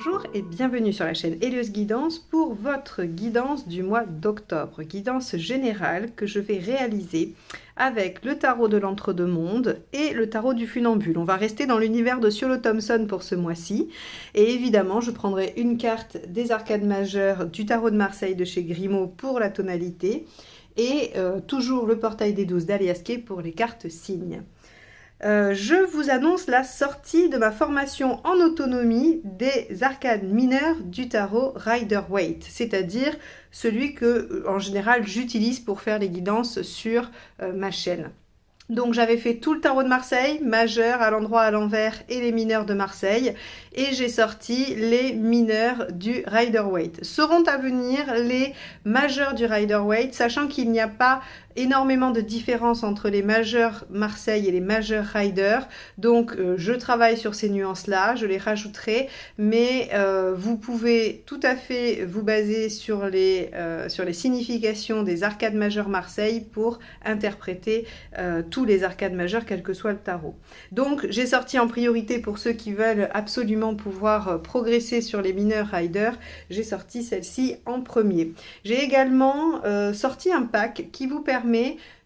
Bonjour et bienvenue sur la chaîne Hélios Guidance pour votre guidance du mois d'octobre. Guidance générale que je vais réaliser avec le tarot de l'entre-deux-mondes et le tarot du funambule. On va rester dans l'univers de Siolo Thompson pour ce mois-ci. Et évidemment, je prendrai une carte des arcades majeures du tarot de Marseille de chez Grimaud pour la tonalité et toujours le portail des 12 d'Alias Kay pour les cartes signes. Je vous annonce la sortie de ma formation en autonomie des arcades mineures du tarot Rider-Waite, c'est-à-dire celui que, en général, j'utilise pour faire les guidances sur ma chaîne. Donc j'avais fait tout le tarot de Marseille, majeur à l'endroit à l'envers et les mineurs de Marseille. Et j'ai sorti les mineurs du Rider-Waite. Seront à venir les majeurs du Rider-Waite, sachant qu'il n'y a pas énormément de différence entre les majeurs Marseille et les majeurs Rider. Donc je travaille sur ces nuances-là, je les rajouterai. Mais vous pouvez tout à fait vous baser sur les significations des arcades majeures Marseille pour interpréter tous les arcades majeures, quel que soit le tarot. Donc j'ai sorti en priorité pour ceux qui veulent absolument pouvoir progresser sur les mineurs Rider, j'ai sorti celle-ci en premier. J'ai également sorti un pack qui vous permet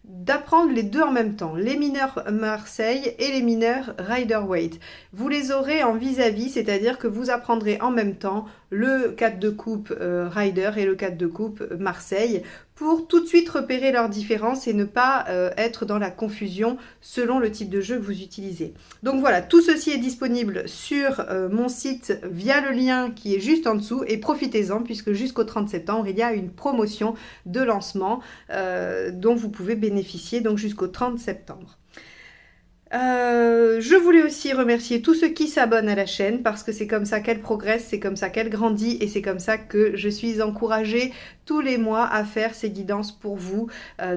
d'apprendre les deux en même temps, les mineurs Marseille et les mineurs Rider-Waite. Vous les aurez en vis-à-vis, c'est-à-dire que vous apprendrez en même temps le 4 de coupe Rider et le 4 de coupe Marseille pour tout de suite repérer leurs différences et ne pas être dans la confusion selon le type de jeu que vous utilisez. Donc voilà, tout ceci est disponible sur mon site via le lien qui est juste en dessous et profitez-en puisque jusqu'au 30 septembre, il y a une promotion de lancement dont vous pouvez bénéficier donc jusqu'au 30 septembre. Je voulais aussi remercier tous ceux qui s'abonnent à la chaîne parce que c'est comme ça qu'elle progresse, c'est comme ça qu'elle grandit et c'est comme ça que je suis encouragée tous les mois à faire ces guidances pour vous.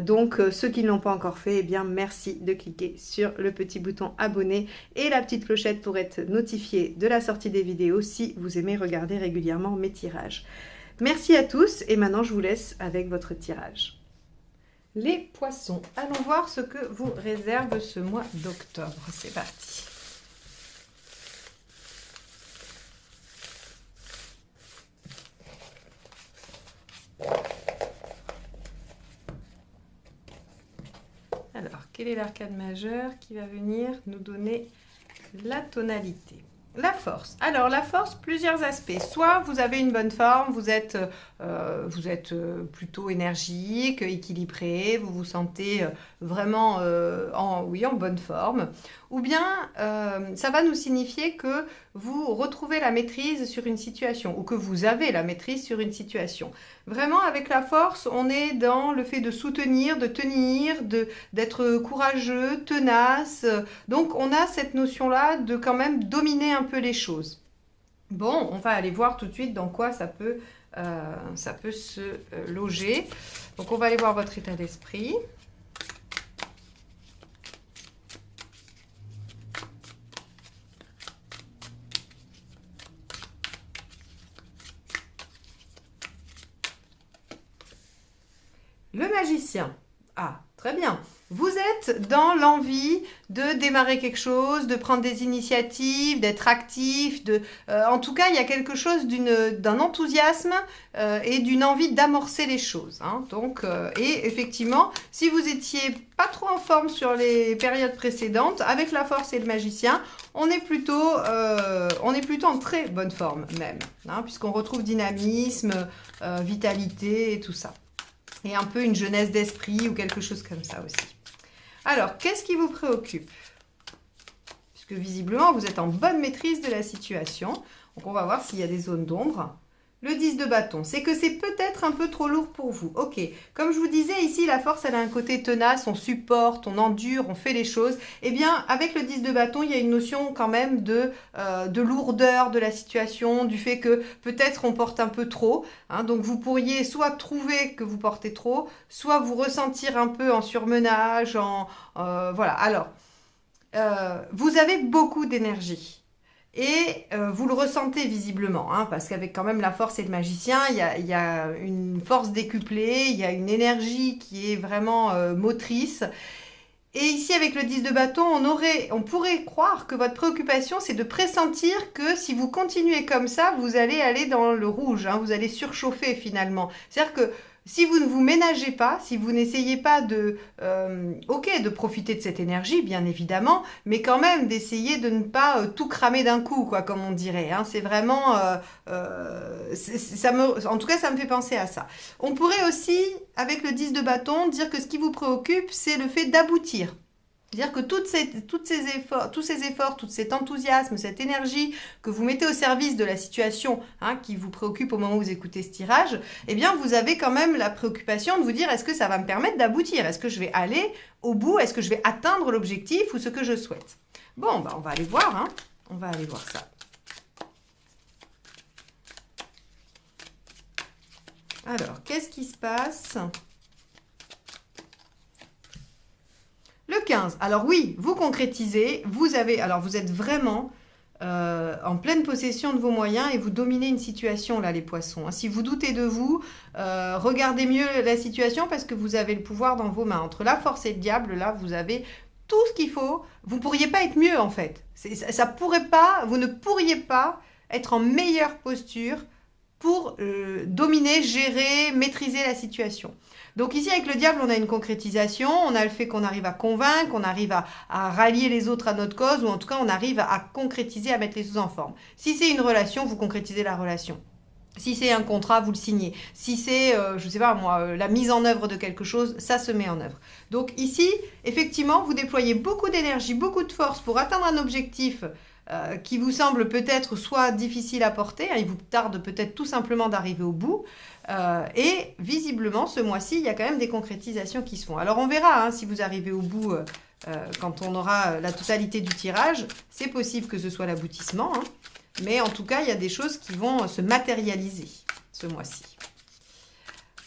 Donc ceux qui ne l'ont pas encore fait, eh bien merci de cliquer sur le petit bouton abonner et la petite clochette pour être notifié de la sortie des vidéos si vous aimez regarder régulièrement mes tirages. Merci à tous et maintenant je vous laisse avec votre tirage. Les poissons, allons voir ce que vous réserve ce mois d'octobre. C'est parti. Alors, quelle est l'arcade majeure qui va venir nous donner la tonalité ? La force. Alors la force, plusieurs aspects. Soit vous avez une bonne forme, vous êtes plutôt énergique, équilibré, vous vous sentez vraiment en bonne forme. Ou bien ça va nous signifier que vous retrouvez la maîtrise sur une situation ou que vous avez la maîtrise sur une situation. Vraiment avec la force, on est dans le fait de soutenir, de tenir, d'être courageux, tenace. Donc on a cette notion-là de quand même dominer un peu les choses. Bon, on va aller voir tout de suite dans quoi ça peut se loger. Donc on va aller voir votre état d'esprit. Le magicien. Ah, très bien. Vous êtes dans l'envie de démarrer quelque chose, de prendre des initiatives, d'être actif. En tout cas, il y a quelque chose d'un enthousiasme et d'une envie d'amorcer les choses. Hein. Donc, et effectivement, si vous étiez pas trop en forme sur les périodes précédentes, avec la force et le magicien, on est plutôt en très bonne forme même, hein, puisqu'on retrouve dynamisme, vitalité et tout ça. Et un peu une jeunesse d'esprit ou quelque chose comme ça aussi. Alors, qu'est-ce qui vous préoccupe? Puisque visiblement, vous êtes en bonne maîtrise de la situation. Donc, on va voir s'il y a des zones d'ombre. Le 10 de bâton, c'est que c'est peut-être un peu trop lourd pour vous. Ok, comme je vous disais, ici, la force, elle a un côté tenace, on supporte, on endure, on fait les choses. Eh bien, avec le 10 de bâton, il y a une notion quand même de lourdeur de la situation, du fait que peut-être on porte un peu trop. Hein, donc, vous pourriez soit trouver que vous portez trop, soit vous ressentir un peu en surmenage, voilà. Alors, vous avez beaucoup d'énergie. Et vous le ressentez visiblement, hein, parce qu'avec quand même la force et le magicien, il y a une force décuplée, il y a une énergie qui est vraiment motrice. Et ici, avec le 10 de bâton, on pourrait croire que votre préoccupation, c'est de pressentir que si vous continuez comme ça, vous allez aller dans le rouge, hein, vous allez surchauffer finalement. C'est-à-dire que si vous ne vous ménagez pas, si vous n'essayez pas de profiter de cette énergie, bien évidemment, mais quand même d'essayer de ne pas tout cramer d'un coup, quoi, comme on dirait. Hein. C'est vraiment, en tout cas, ça me fait penser à ça. On pourrait aussi, avec le 10 de bâton, dire que ce qui vous préoccupe, c'est le fait d'aboutir. C'est-à-dire que tous ces efforts, tout cet enthousiasme, cette énergie que vous mettez au service de la situation, hein, qui vous préoccupe au moment où vous écoutez ce tirage, eh bien vous avez quand même la préoccupation de vous dire est-ce que ça va me permettre d'aboutir? Est-ce que je vais aller au bout? Est-ce que je vais atteindre l'objectif ou ce que je souhaite? Bon, on va aller voir, hein. On va aller voir ça. Alors, qu'est-ce qui se passe? Le 15. Alors oui, vous concrétisez, vous êtes vraiment en pleine possession de vos moyens et vous dominez une situation là, les poissons. Hein. Si vous doutez de vous, regardez mieux la situation parce que vous avez le pouvoir dans vos mains. Entre la force et le diable, là, vous avez tout ce qu'il faut. Vous ne pourriez pas être mieux en fait. Vous ne pourriez pas être en meilleure posture pour dominer, gérer, maîtriser la situation. Donc ici, avec le diable, on a une concrétisation, on a le fait qu'on arrive à convaincre, on arrive à rallier les autres à notre cause, ou en tout cas, on arrive à concrétiser, à mettre les choses en forme. Si c'est une relation, vous concrétisez la relation. Si c'est un contrat, vous le signez. Si c'est, je ne sais pas moi, la mise en œuvre de quelque chose, ça se met en œuvre. Donc ici, effectivement, vous déployez beaucoup d'énergie, beaucoup de force pour atteindre un objectif qui vous semble peut-être soit difficile à porter, hein, il vous tarde peut-être tout simplement d'arriver au bout, et visiblement ce mois-ci, il y a quand même des concrétisations qui se font. Alors on verra hein, si vous arrivez au bout quand on aura la totalité du tirage, c'est possible que ce soit l'aboutissement, hein, mais en tout cas, il y a des choses qui vont se matérialiser ce mois-ci.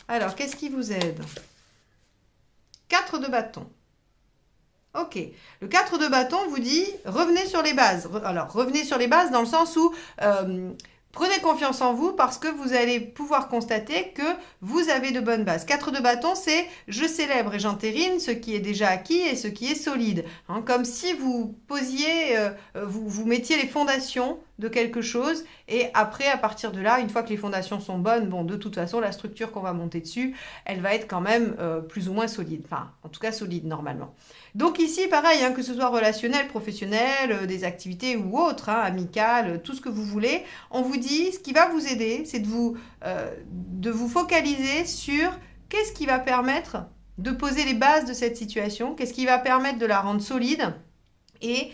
Alors, qu'est-ce qui vous aide? 4 de bâton. Ok, le 4 de bâton vous dit revenez sur les bases. Alors revenez sur les bases dans le sens où prenez confiance en vous parce que vous allez pouvoir constater que vous avez de bonnes bases. 4 de bâton, c'est je célèbre et j'entérine ce qui est déjà acquis et ce qui est solide. Hein, comme si vous posiez, vous mettiez les fondations de quelque chose et après à partir de là, une fois que les fondations sont bonnes, bon de toute façon la structure qu'on va monter dessus, elle va être quand même plus ou moins solide. Enfin, en tout cas solide normalement. Donc ici, pareil, hein, que ce soit relationnel, professionnel, des activités ou autres, hein, amicales, tout ce que vous voulez, on vous dit, ce qui va vous aider, c'est de vous focaliser sur qu'est-ce qui va permettre de poser les bases de cette situation, qu'est-ce qui va permettre de la rendre solide et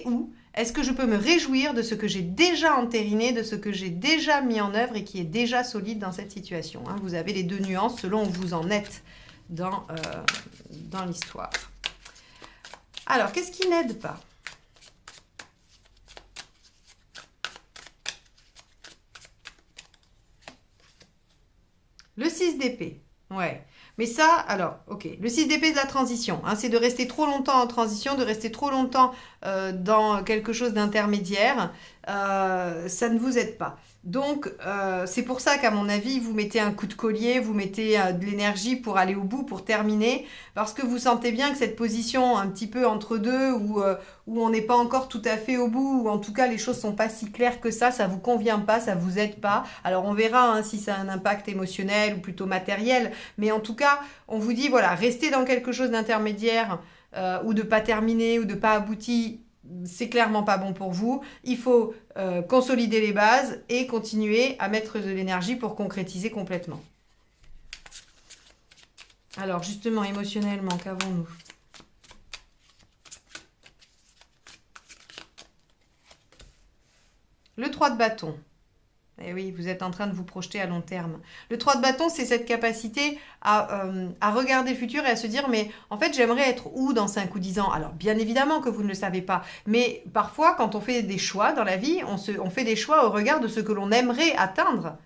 où est-ce que je peux me réjouir de ce que j'ai déjà entériné, de ce que j'ai déjà mis en œuvre et qui est déjà solide dans cette situation, hein. Vous avez les deux nuances selon où vous en êtes dans l'histoire. Alors, qu'est-ce qui n'aide pas? Le 6 d'épée. Ouais. Mais ça, alors, ok. Le 6 d'épée de la transition, hein, c'est de rester trop longtemps en transition, de rester trop longtemps dans quelque chose d'intermédiaire. Ça ne vous aide pas. Donc, c'est pour ça qu'à mon avis, vous mettez un coup de collier, vous mettez de l'énergie pour aller au bout, pour terminer, parce que vous sentez bien que cette position un petit peu entre deux, où on n'est pas encore tout à fait au bout, ou en tout cas les choses sont pas si claires que ça vous convient pas, ça vous aide pas. Alors on verra hein, si ça a un impact émotionnel ou plutôt matériel, mais en tout cas, on vous dit, voilà, restez dans quelque chose d'intermédiaire, ou de pas terminer, ou de pas abouti, c'est clairement pas bon pour vous. Il faut consolider les bases et continuer à mettre de l'énergie pour concrétiser complètement. Alors justement, émotionnellement, qu'avons-nous? Le 3 de bâton. Eh oui, vous êtes en train de vous projeter à long terme. Le 3 de bâton, c'est cette capacité à regarder le futur et à se dire, mais en fait, j'aimerais être où dans 5 ou 10 ans? Alors, bien évidemment que vous ne le savez pas, mais parfois, quand on fait des choix dans la vie, on fait des choix au regard de ce que l'on aimerait atteindre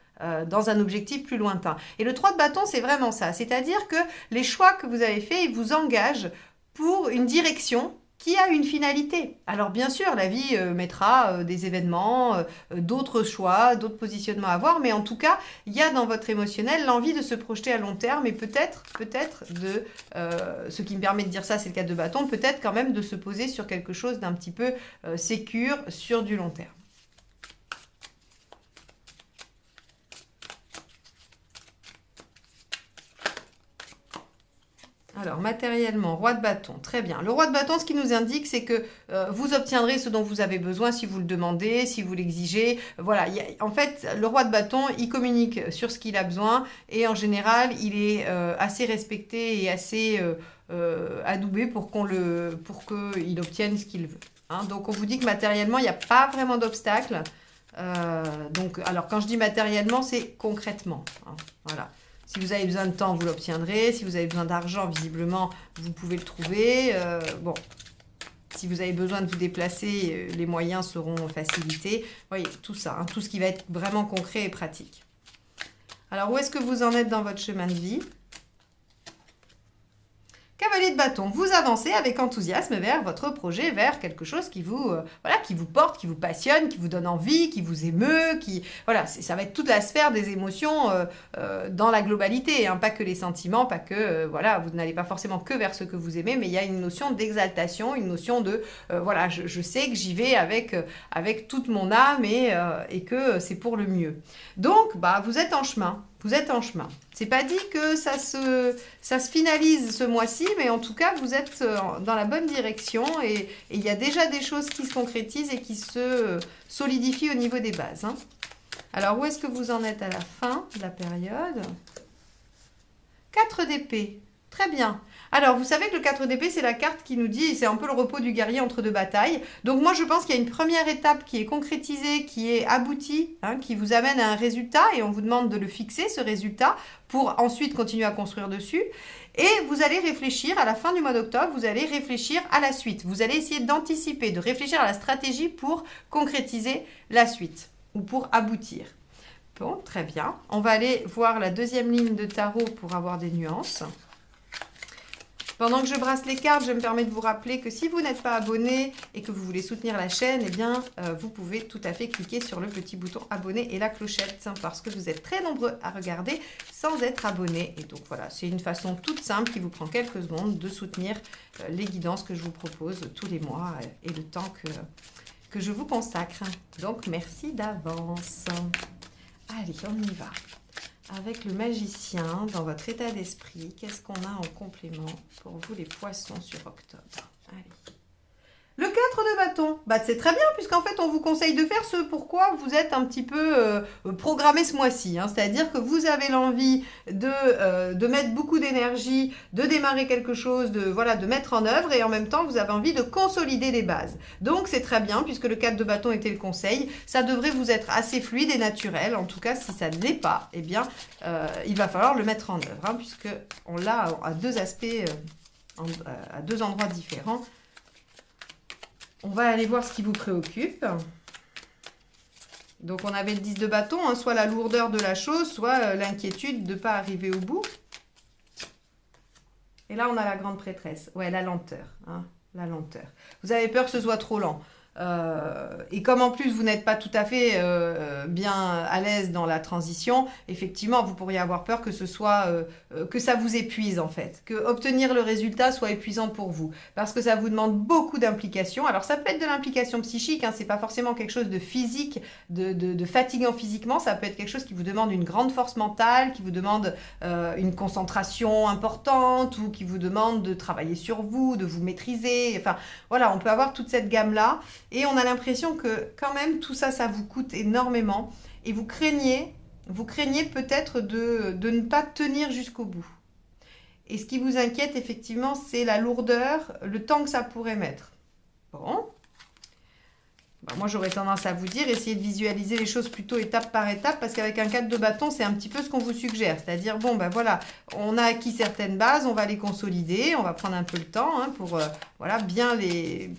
dans un objectif plus lointain. Et le 3 de bâton, c'est vraiment ça. C'est-à-dire que les choix que vous avez faits, ils vous engagent pour une direction qui a une finalité. Alors bien sûr, la vie mettra des événements, d'autres choix, d'autres positionnements à avoir, mais en tout cas, il y a dans votre émotionnel l'envie de se projeter à long terme et peut-être ce qui me permet de dire ça, c'est le 4 de bâton, peut-être quand même de se poser sur quelque chose d'un petit peu sécure sur du long terme. Alors, matériellement, roi de bâton, très bien. Le roi de bâton, ce qui nous indique, c'est que vous obtiendrez ce dont vous avez besoin si vous le demandez, si vous l'exigez. Voilà, en fait, le roi de bâton, il communique sur ce qu'il a besoin et en général, il est assez respecté et assez adoubé pour qu'il obtienne ce qu'il veut. Hein. Donc, on vous dit que matériellement, il n'y a pas vraiment d'obstacle. Donc, alors, quand je dis matériellement, c'est concrètement. Hein. Voilà. Si vous avez besoin de temps, vous l'obtiendrez. Si vous avez besoin d'argent, visiblement, vous pouvez le trouver. Bon, si vous avez besoin de vous déplacer, les moyens seront facilités. Vous voyez, tout ça, hein, tout ce qui va être vraiment concret et pratique. Alors, où est-ce que vous en êtes dans votre chemin de vie ? Cavalier de bâton, vous avancez avec enthousiasme vers votre projet, vers quelque chose qui vous, qui vous porte, qui vous passionne, qui vous donne envie, qui vous émeut, voilà, ça va être toute la sphère des émotions dans la globalité, hein, pas que les sentiments, pas que, vous n'allez pas forcément que vers ce que vous aimez, mais il y a une notion d'exaltation, une notion de, je sais que j'y vais avec toute mon âme et que c'est pour le mieux. Donc, vous êtes en chemin. Vous êtes en chemin. C'est pas dit que ça se finalise ce mois-ci, mais en tout cas, vous êtes dans la bonne direction et il y a déjà des choses qui se concrétisent et qui se solidifient au niveau des bases. Hein. Alors, où est-ce que vous en êtes à la fin de la période ? 4 d'épée. Très bien. Alors, vous savez que le 4 d'épée, c'est la carte qui nous dit, c'est un peu le repos du guerrier entre deux batailles. Donc, moi, je pense qu'il y a une première étape qui est concrétisée, qui est aboutie, hein, qui vous amène à un résultat et on vous demande de le fixer, ce résultat, pour ensuite continuer à construire dessus. Et vous allez réfléchir, à la fin du mois d'octobre, vous allez réfléchir à la suite. Vous allez essayer d'anticiper, de réfléchir à la stratégie pour concrétiser la suite ou pour aboutir. Bon, très bien. On va aller voir la deuxième ligne de tarot pour avoir des nuances. Pendant que je brasse les cartes, je me permets de vous rappeler que si vous n'êtes pas abonné et que vous voulez soutenir la chaîne, eh bien, vous pouvez tout à fait cliquer sur le petit bouton abonné et la clochette parce que vous êtes très nombreux à regarder sans être abonné. Et donc voilà, c'est une façon toute simple qui vous prend quelques secondes de soutenir les guidances que je vous propose tous les mois et le temps que je vous consacre. Donc merci d'avance. Allez, on y va. Avec le magicien, dans votre état d'esprit, qu'est-ce qu'on a en complément pour vous les poissons sur octobre? Allez. Le 4 de bâton, c'est très bien puisqu'en fait on vous conseille de faire ce pourquoi vous êtes un petit peu programmé ce mois-ci. Hein. C'est-à-dire que vous avez l'envie de mettre beaucoup d'énergie, de démarrer quelque chose, de mettre en œuvre et en même temps vous avez envie de consolider les bases. Donc c'est très bien puisque le 4 de bâton était le conseil. Ça devrait vous être assez fluide et naturel. En tout cas si ça ne l'est pas, eh bien il va falloir le mettre en œuvre hein, puisque on l'a à deux aspects, à deux endroits différents. On va aller voir ce qui vous préoccupe. Donc, on avait le 10 de bâton, hein, soit la lourdeur de la chose, soit l'inquiétude de ne pas arriver au bout. Et là, on a la grande prêtresse. Ouais, la lenteur. Hein, la lenteur. Vous avez peur que ce soit trop lent. Et comme en plus vous n'êtes pas tout à fait bien à l'aise dans la transition, effectivement vous pourriez avoir peur que ce soit que ça vous épuise en fait, que obtenir le résultat soit épuisant pour vous, parce que ça vous demande beaucoup d'implication. Alors ça peut être de l'implication psychique, hein, c'est pas forcément quelque chose de physique, de fatigant physiquement, ça peut être quelque chose qui vous demande une grande force mentale, qui vous demande une concentration importante, ou qui vous demande de travailler sur vous, de vous maîtriser. Enfin voilà, on peut avoir toute cette gamme là. Et on a l'impression que quand même tout ça, ça vous coûte énormément et vous craignez peut-être de ne pas tenir jusqu'au bout. Et ce qui vous inquiète effectivement, c'est la lourdeur, le temps que ça pourrait mettre. Bon. Moi, j'aurais tendance à vous dire, essayez de visualiser les choses plutôt étape par étape, parce qu'avec un 4 de bâton, c'est un petit peu ce qu'on vous suggère. C'est-à-dire, voilà, on a acquis certaines bases, on va les consolider, on va prendre un peu le temps hein, pour bien les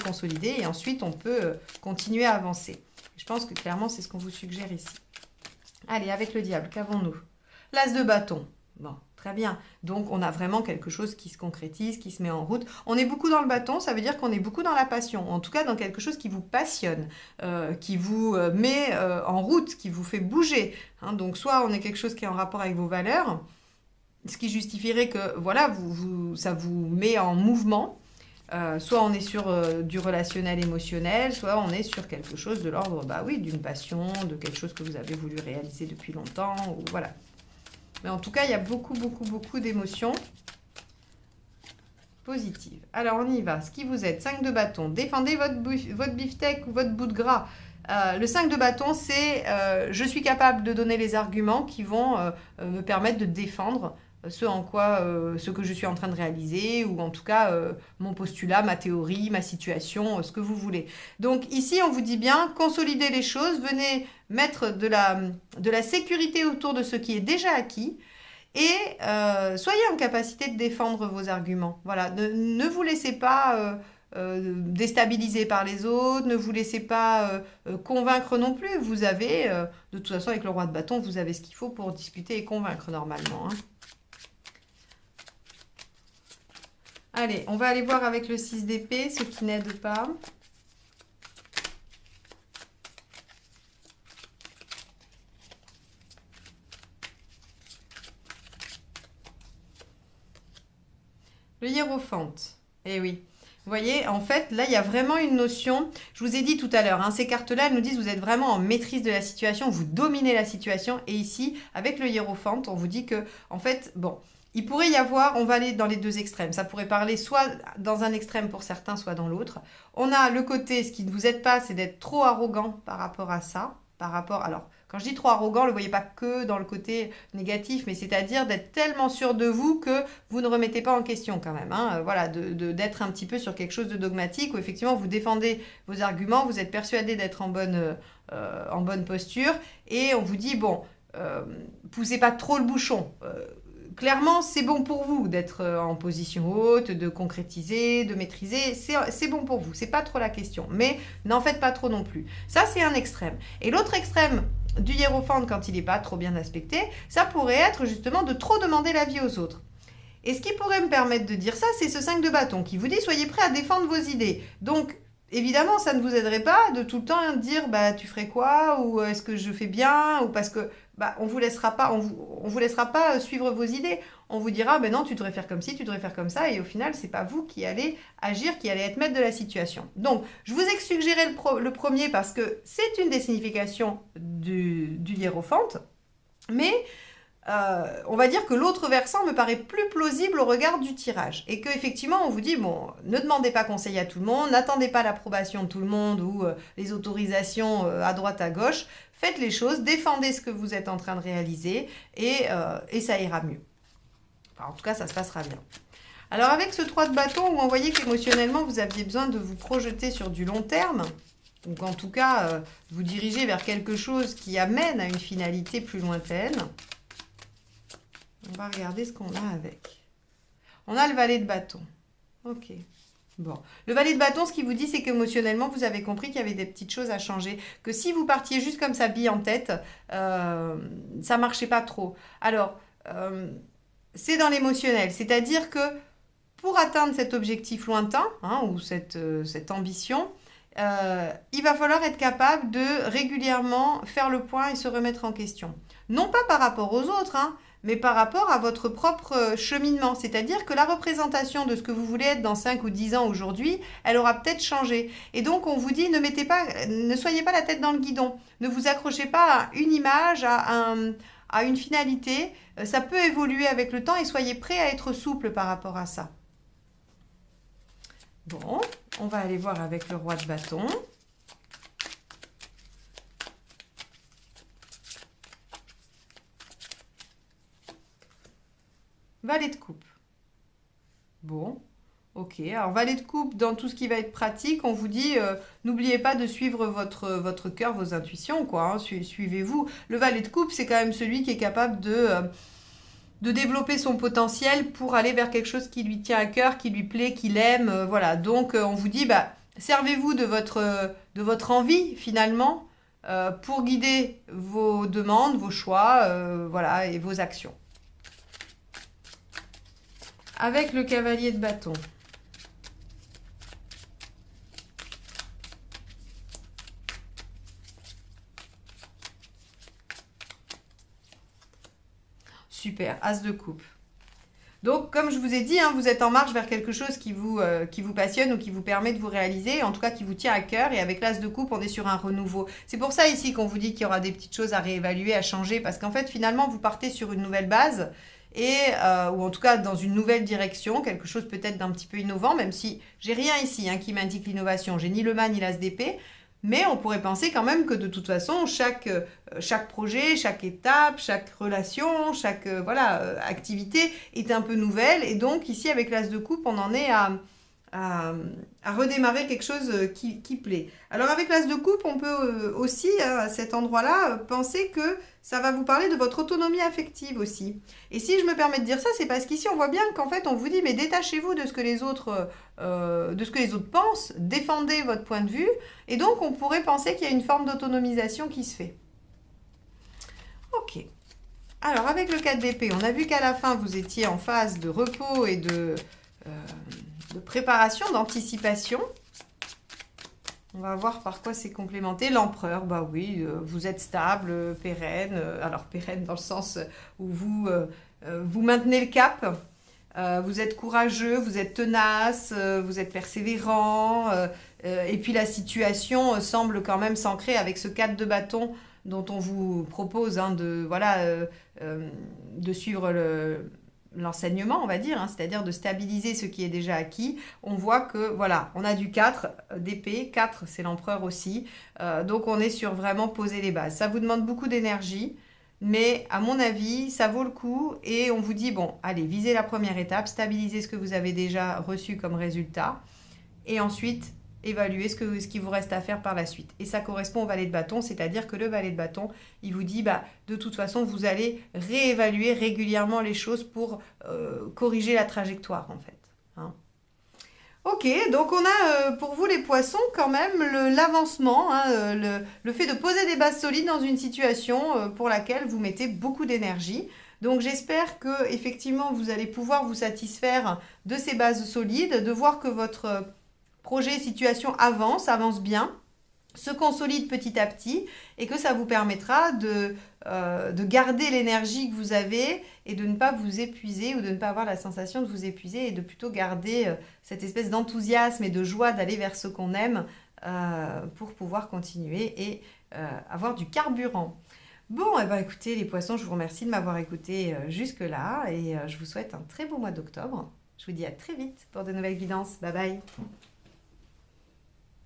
consolider, et ensuite, on peut continuer à avancer. Je pense que clairement, c'est ce qu'on vous suggère ici. Allez, avec le diable, qu'avons-nous? L'as de bâton. Bon, très très bien. Donc, on a vraiment quelque chose qui se concrétise, qui se met en route. On est beaucoup dans le bâton, ça veut dire qu'on est beaucoup dans la passion. En tout cas, dans quelque chose qui vous passionne, qui vous met en route, qui vous fait bouger. Hein. Donc, soit on est quelque chose qui est en rapport avec vos valeurs, ce qui justifierait que, voilà, ça vous met en mouvement. Soit on est sur du relationnel émotionnel, soit on est sur quelque chose de l'ordre, bah oui, d'une passion, de quelque chose que vous avez voulu réaliser depuis longtemps, ou voilà. Mais en tout cas, il y a beaucoup, beaucoup, beaucoup d'émotions positives. Alors, on y va. Ce qui vous aide, 5 de bâton. Défendez votre beefsteak ou votre bout de gras. Le 5 de bâton, c'est je suis capable de donner les arguments qui vont me permettre de défendre ce que je suis en train de réaliser, ou en tout cas mon postulat, ma théorie, ma situation, ce que vous voulez. Donc ici, on vous dit bien, consolidez les choses, venez mettre de la sécurité autour de ce qui est déjà acquis, et soyez en capacité de défendre vos arguments. Voilà, ne vous laissez pas déstabiliser par les autres, ne vous laissez pas convaincre non plus. Vous avez, de toute façon, avec le roi de bâton, vous avez ce qu'il faut pour discuter et convaincre normalement, hein. Allez, on va aller voir avec le 6 d'épée, ce qui n'aide pas. Le hiérophante. Eh oui. Vous voyez, en fait, là, il y a vraiment une notion. Je vous ai dit tout à l'heure, hein, ces cartes-là, elles nous disent que vous êtes vraiment en maîtrise de la situation, vous dominez la situation. Et ici, avec le hiérophante, on vous dit que, en fait, bon, il pourrait y avoir, on va aller dans les deux extrêmes. Ça pourrait parler soit dans un extrême pour certains, soit dans l'autre. On a le côté, ce qui ne vous aide pas, c'est d'être trop arrogant par rapport à ça. Alors, quand je dis trop arrogant, ne le voyez pas que dans le côté négatif, mais c'est-à-dire d'être tellement sûr de vous que vous ne remettez pas en question quand même. Hein. Voilà, d'être un petit peu sur quelque chose de dogmatique où effectivement vous défendez vos arguments, vous êtes persuadé d'être en bonne posture, et on vous dit, bon, poussez pas trop le bouchon. Clairement, c'est bon pour vous d'être en position haute, de concrétiser, de maîtriser. C'est bon pour vous. C'est pas trop la question. Mais n'en faites pas trop non plus. Ça, c'est un extrême. Et l'autre extrême du hiérophante, quand il n'est pas trop bien aspecté, ça pourrait être justement de trop demander l'avis aux autres. Et ce qui pourrait me permettre de dire ça, c'est ce 5 de bâton qui vous dit soyez prêts à défendre vos idées. Donc, évidemment, ça ne vous aiderait pas de tout le temps dire bah tu ferais quoi, ou est-ce que je fais bien, ou parce que bah, on vous laissera pas suivre vos idées. On vous dira ben non, tu devrais faire comme ci, tu devrais faire comme ça, et au final, c'est pas vous qui allez agir, qui allez être maître de la situation. Donc, je vous ai suggéré le premier parce que c'est une des significations du hiérophante, mais on va dire que l'autre versant me paraît plus plausible au regard du tirage. Et qu'effectivement, on vous dit, bon, ne demandez pas conseil à tout le monde, n'attendez pas l'approbation de tout le monde ou les autorisations à droite, à gauche. Faites les choses, défendez ce que vous êtes en train de réaliser et ça ira mieux. Enfin, en tout cas, ça se passera bien. Alors, avec ce 3 de bâton, où on voyait qu'émotionnellement, vous aviez besoin de vous projeter sur du long terme, donc en tout cas, vous diriger vers quelque chose qui amène à une finalité plus lointaine. On va regarder ce qu'on a avec. On a le valet de bâton. Ok. Bon. Le valet de bâton, ce qu'il vous dit, c'est qu'émotionnellement, vous avez compris qu'il y avait des petites choses à changer. Que si vous partiez juste comme ça, bille en tête, ça ne marchait pas trop. Alors, c'est dans l'émotionnel. C'est-à-dire que pour atteindre cet objectif lointain, hein, ou cette ambition, il va falloir être capable de régulièrement faire le point et se remettre en question. Non pas par rapport aux autres, hein, mais par rapport à votre propre cheminement. C'est-à-dire que la représentation de ce que vous voulez être dans 5 ou 10 ans aujourd'hui, elle aura peut-être changé. Et donc, on vous dit, ne soyez pas la tête dans le guidon. Ne vous accrochez pas à une image, à une finalité. Ça peut évoluer avec le temps et soyez prêts à être souple par rapport à ça. Bon, on va aller voir avec le roi de bâton. Valet de coupe. Bon, ok. Alors, valet de coupe, dans tout ce qui va être pratique, on vous dit, n'oubliez pas de suivre votre cœur, vos intuitions, quoi. Hein, suivez-vous. Le valet de coupe, c'est quand même celui qui est capable de développer son potentiel pour aller vers quelque chose qui lui tient à cœur, qui lui plaît, qu'il aime. Voilà. Donc, on vous dit, bah, servez-vous de votre envie, finalement, pour guider vos demandes, vos choix, voilà, et vos actions. avec le cavalier de bâton. Super, as de coupe. Donc, comme je vous ai dit, hein, vous êtes en marche vers quelque chose qui vous passionne ou qui vous permet de vous réaliser, en tout cas qui vous tient à cœur. Et avec l'as de coupe, on est sur un renouveau. C'est pour ça ici qu'on vous dit qu'il y aura des petites choses à réévaluer, à changer, parce qu'en fait, finalement, vous partez sur une nouvelle base, ou en tout cas dans une nouvelle direction, quelque chose peut-être d'un petit peu innovant, même si j'ai rien ici qui m'indique l'innovation. J'ai ni le mât ni l'as d'épée. Mais on pourrait penser quand même que de toute façon, chaque projet, chaque étape, chaque relation, chaque activité est un peu nouvelle. Et donc ici, avec l'as de coupe, on en est à redémarrer quelque chose qui plaît. Alors avec l'as de coupe, on peut aussi, à cet endroit-là, penser que ça va vous parler de votre autonomie affective aussi. Et si je me permets de dire ça, c'est parce qu'ici, on voit bien qu'en fait, on vous dit, mais détachez-vous de ce que les autres pensent, défendez votre point de vue. Et donc, on pourrait penser qu'il y a une forme d'autonomisation qui se fait. Ok. Alors, avec le 4 d'épée, on a vu qu'à la fin, vous étiez en phase de repos et de préparation, d'anticipation. On va voir par quoi c'est complémenté. L'empereur, bah oui, vous êtes stable, pérenne. Alors pérenne dans le sens où vous maintenez le cap. Vous êtes courageux, vous êtes tenace, vous êtes persévérant. Et puis la situation semble quand même s'ancrer avec ce 4 de bâton dont on vous propose de suivre l'enseignement, on va dire, c'est-à-dire de stabiliser ce qui est déjà acquis. On voit que, voilà, on a du 4 d'épée, 4 c'est l'empereur aussi, donc on est sur vraiment poser les bases. Ça vous demande beaucoup d'énergie, mais à mon avis, ça vaut le coup, et on vous dit, bon, allez, visez la première étape, stabilisez ce que vous avez déjà reçu comme résultat, et ensuite, évaluer ce qui vous reste à faire par la suite. Et ça correspond au valet de bâton, c'est-à-dire que le valet de bâton, il vous dit, de toute façon, vous allez réévaluer régulièrement les choses pour corriger la trajectoire, en fait. Ok, donc on a pour vous les poissons quand même l'avancement, le fait de poser des bases solides dans une situation pour laquelle vous mettez beaucoup d'énergie. Donc j'espère que effectivement vous allez pouvoir vous satisfaire de ces bases solides, de voir que votre projet, situation avance bien, se consolide petit à petit et que ça vous permettra de garder l'énergie que vous avez et de ne pas vous épuiser ou de ne pas avoir la sensation de vous épuiser et de plutôt garder cette espèce d'enthousiasme et de joie d'aller vers ce qu'on aime pour pouvoir continuer et avoir du carburant. Bon, écoutez les poissons, je vous remercie de m'avoir écouté jusque-là et je vous souhaite un très beau mois d'octobre. Je vous dis à très vite pour de nouvelles guidances. Bye bye.